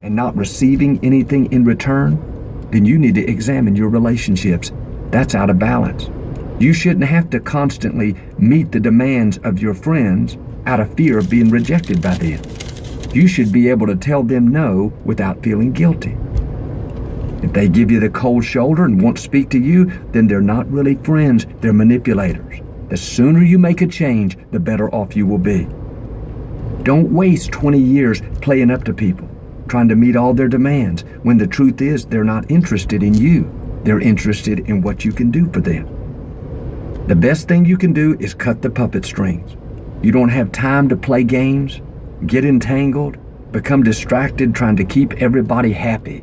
and not receiving anything in return, then you need to examine your relationships. That's out of balance. You shouldn't have to constantly meet the demands of your friends out of fear of being rejected by them. You should be able to tell them no without feeling guilty. If they give you the cold shoulder and won't speak to you, then they're not really friends, they're manipulators. The sooner you make a change, the better off you will be. Don't waste 20 years playing up to people, trying to meet all their demands, when the truth is they're not interested in you. They're interested in what you can do for them. The best thing you can do is cut the puppet strings. You don't have time to play games, get entangled, become distracted trying to keep everybody happy.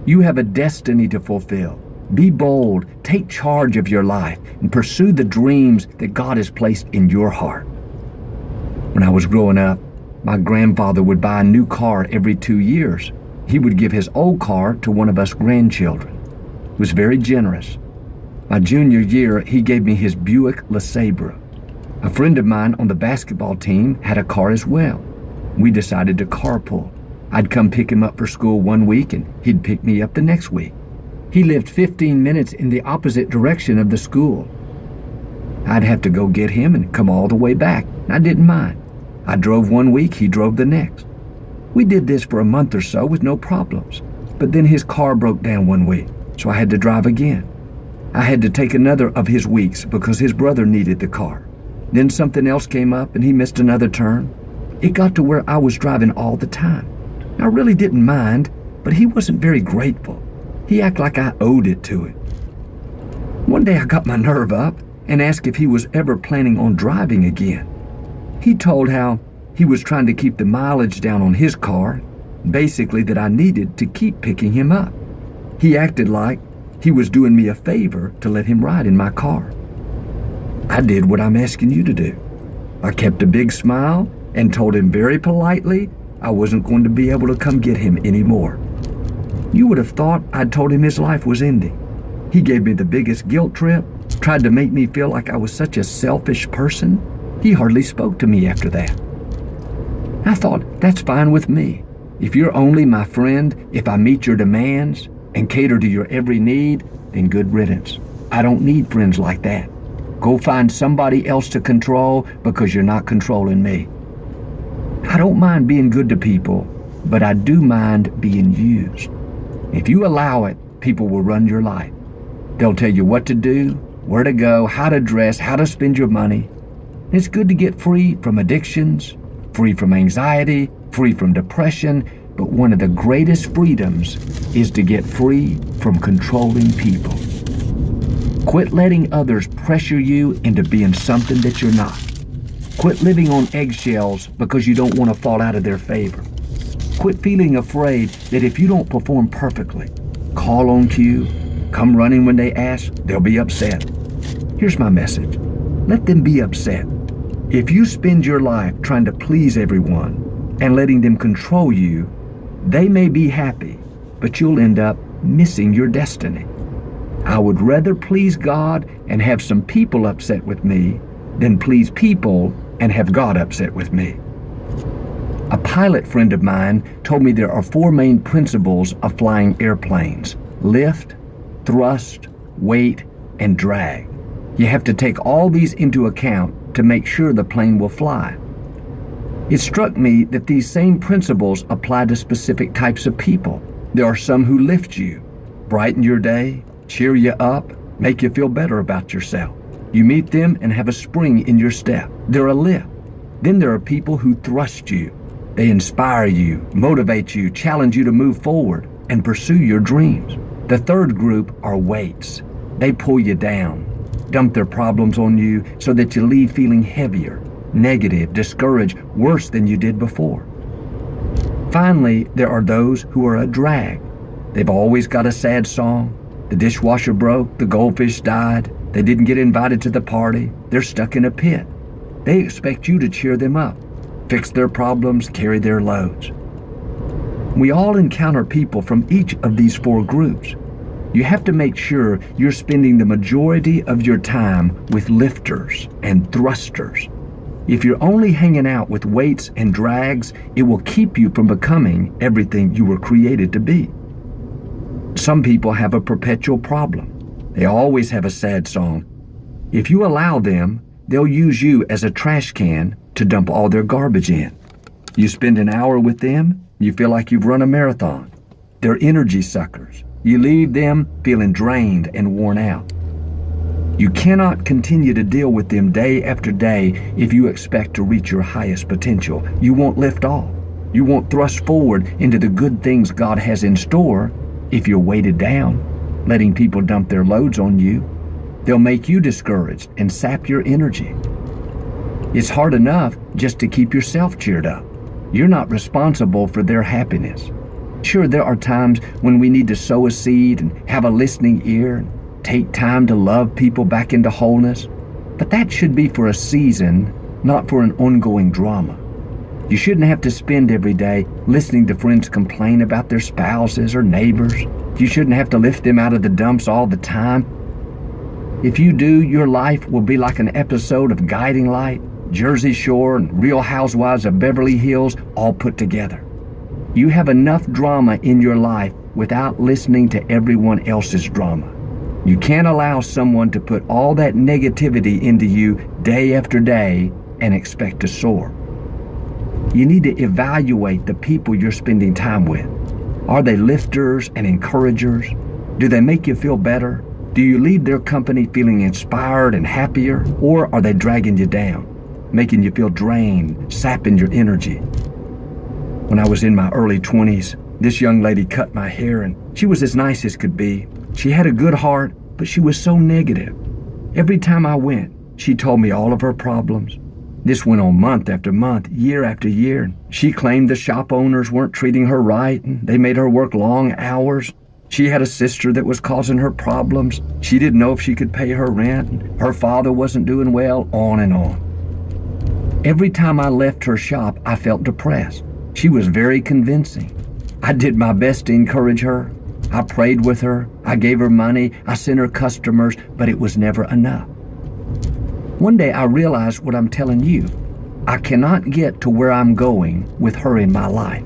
You have a destiny to fulfill. Be bold, take charge of your life, and pursue the dreams that God has placed in your heart. When I was growing up, my grandfather would buy a new car every 2 years. He would give his old car to one of us grandchildren. He was very generous. My junior year, he gave me his Buick LeSabre. A friend of mine on the basketball team had a car as well. We decided to carpool. I'd come pick him up for school one week and he'd pick me up the next week. He lived 15 minutes in the opposite direction of the school. I'd have to go get him and come all the way back. I didn't mind. I drove one week, he drove the next. We did this for a month or so with no problems. But then his car broke down one week, so I had to drive again. I had to take another of his weeks because his brother needed the car. Then something else came up and he missed another turn. It got to where I was driving all the time. I really didn't mind, but he wasn't very grateful. He acted like I owed it to him. One day I got my nerve up and asked if he was ever planning on driving again. He told how he was trying to keep the mileage down on his car, basically that I needed to keep picking him up. He acted like he was doing me a favor to let him ride in my car. I did what I'm asking you to do. I kept a big smile and told him very politely I wasn't going to be able to come get him anymore. You would have thought I'd told him his life was ending. He gave me the biggest guilt trip, tried to make me feel like I was such a selfish person. He hardly spoke to me after that. I thought, that's fine with me. If you're only my friend, if I meet your demands and cater to your every need, then good riddance. I don't need friends like that. Go find somebody else to control because you're not controlling me. I don't mind being good to people, but I do mind being used. If you allow it, people will run your life. They'll tell you what to do, where to go, how to dress, how to spend your money. It's good to get free from addictions, free from anxiety, free from depression, but one of the greatest freedoms is to get free from controlling people. Quit letting others pressure you into being something that you're not. Quit living on eggshells because you don't want to fall out of their favor. Quit feeling afraid that if you don't perform perfectly, call on cue, come running when they ask, they'll be upset. Here's my message. Let them be upset. If you spend your life trying to please everyone and letting them control you, they may be happy, but you'll end up missing your destiny. I would rather please God and have some people upset with me than please people and have God upset with me. A pilot friend of mine told me there are 4 main principles of flying airplanes: lift, thrust, weight, and drag. You have to take all these into account to make sure the plane will fly. It struck me that these same principles apply to specific types of people. There are some who lift you, brighten your day, cheer you up, make you feel better about yourself. You meet them and have a spring in your step. They're a lift. Then there are people who thrust you. They inspire you, motivate you, challenge you to move forward and pursue your dreams. The third group are weights. They pull you down, dump their problems on you so that you leave feeling heavier, negative, discouraged, worse than you did before. Finally, there are those who are a drag. They've always got a sad song. The dishwasher broke, the goldfish died, they didn't get invited to the party, they're stuck in a pit. They expect you to cheer them up, fix their problems, carry their loads. We all encounter people from each of these 4 groups. You have to make sure you're spending the majority of your time with lifters and thrusters. If you're only hanging out with weights and drags, it will keep you from becoming everything you were created to be. Some people have a perpetual problem. They always have a sad song. If you allow them, they'll use you as a trash can to dump all their garbage in. You spend an hour with them, you feel like you've run a marathon. They're energy suckers. You leave them feeling drained and worn out. You cannot continue to deal with them day after day if you expect to reach your highest potential. You won't lift off. You won't thrust forward into the good things God has in store if you're weighted down, letting people dump their loads on you. They'll make you discouraged and sap your energy. It's hard enough just to keep yourself cheered up. You're not responsible for their happiness. Sure, there are times when we need to sow a seed and have a listening ear and take time to love people back into wholeness, but that should be for a season, not for an ongoing drama. You shouldn't have to spend every day listening to friends complain about their spouses or neighbors. You shouldn't have to lift them out of the dumps all the time. If you do, your life will be like an episode of Guiding Light, Jersey Shore, and Real Housewives of Beverly Hills all put together. You have enough drama in your life without listening to everyone else's drama. You can't allow someone to put all that negativity into you day after day and expect to soar. You need to evaluate the people you're spending time with. Are they lifters and encouragers? Do they make you feel better? Do you leave their company feeling inspired and happier? Or are they dragging you down, making you feel drained, sapping your energy? When I was in my early 20s, this young lady cut my hair, and she was as nice as could be. She had a good heart, but she was so negative. Every time I went, she told me all of her problems. This went on month after month, year after year. She claimed the shop owners weren't treating her right, and they made her work long hours. She had a sister that was causing her problems. She didn't know if she could pay her rent, and her father wasn't doing well, on and on. Every time I left her shop, I felt depressed. She was very convincing. I did my best to encourage her. I prayed with her. I gave her money. I sent her customers, but it was never enough. One day I realized what I'm telling you. I cannot get to where I'm going with her in my life.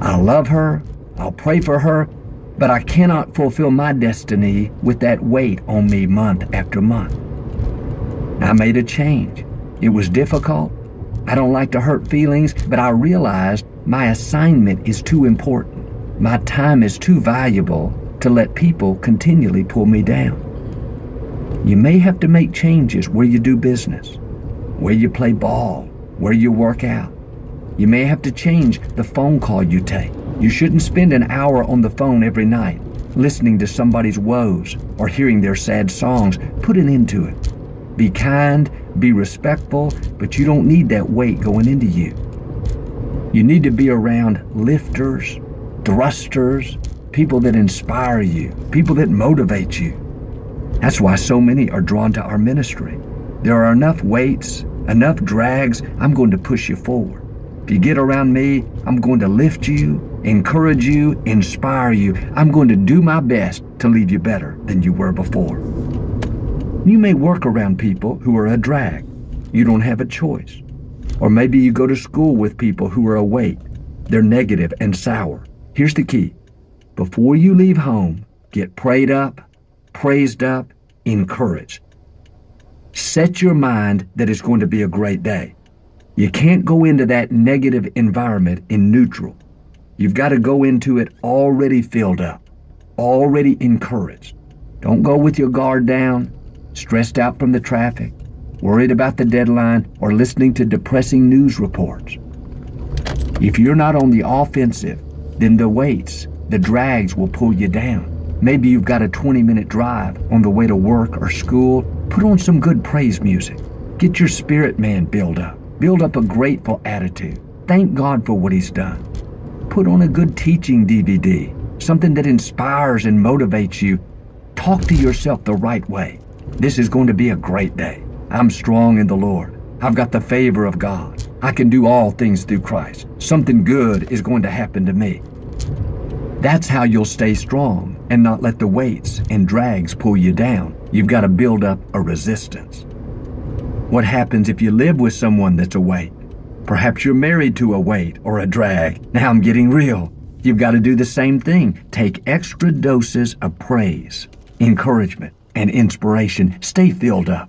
I love her. I'll pray for her, but I cannot fulfill my destiny with that weight on me month after month. I made a change. It was difficult. I don't like to hurt feelings, but I realized my assignment is too important. My time is too valuable to let people continually pull me down. You may have to make changes where you do business, where you play ball, where you work out. You may have to change the phone call you take. You shouldn't spend an hour on the phone every night, listening to somebody's woes or hearing their sad songs. Put an end to it. Be kind, be respectful, but you don't need that weight going into you. You need to be around lifters, thrusters, people that inspire you, people that motivate you. That's why so many are drawn to our ministry. There are enough weights, enough drags. I'm going to push you forward. If you get around me, I'm going to lift you, encourage you, inspire you. I'm going to do my best to leave you better than you were before. You may work around people who are a drag. You don't have a choice. Or maybe you go to school with people who are a weight. They're negative and sour. Here's the key. Before you leave home, get prayed up, praised up, encouraged. Set your mind that it's going to be a great day. You can't go into that negative environment in neutral. You've got to go into it already filled up, already encouraged. Don't go with your guard down, stressed out from the traffic, worried about the deadline, or listening to depressing news reports. If you're not on the offensive, then the weights, the drags will pull you down. Maybe you've got a 20-minute drive on the way to work or school. Put on some good praise music. Get your spirit man build up. Build up a grateful attitude. Thank God for what He's done. Put on a good teaching DVD, something that inspires and motivates you. Talk to yourself the right way. This is going to be a great day. I'm strong in the Lord. I've got the favor of God. I can do all things through Christ. Something good is going to happen to me. That's how you'll stay strong and not let the weights and drags pull you down. You've got to build up a resistance. What happens if you live with someone that's a weight? Perhaps you're married to a weight or a drag. Now I'm getting real. You've got to do the same thing. Take extra doses of praise, encouragement, and inspiration. Stay filled up.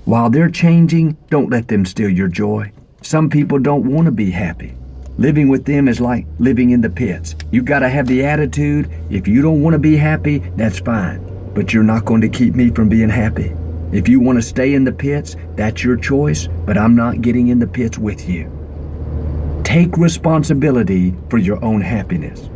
While they're changing, don't let them steal your joy. Some people don't want to be happy. Living with them is like living in the pits. You've got to have the attitude, if you don't want to be happy, that's fine. But you're not going to keep me from being happy. If you want to stay in the pits, that's your choice, but I'm not getting in the pits with you. Take responsibility for your own happiness.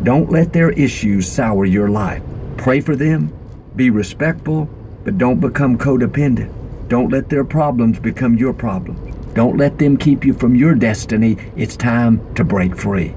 Don't let their issues sour your life. Pray for them, be respectful, but don't become codependent. Don't let their problems become your problems. Don't let them keep you from your destiny. It's time to break free.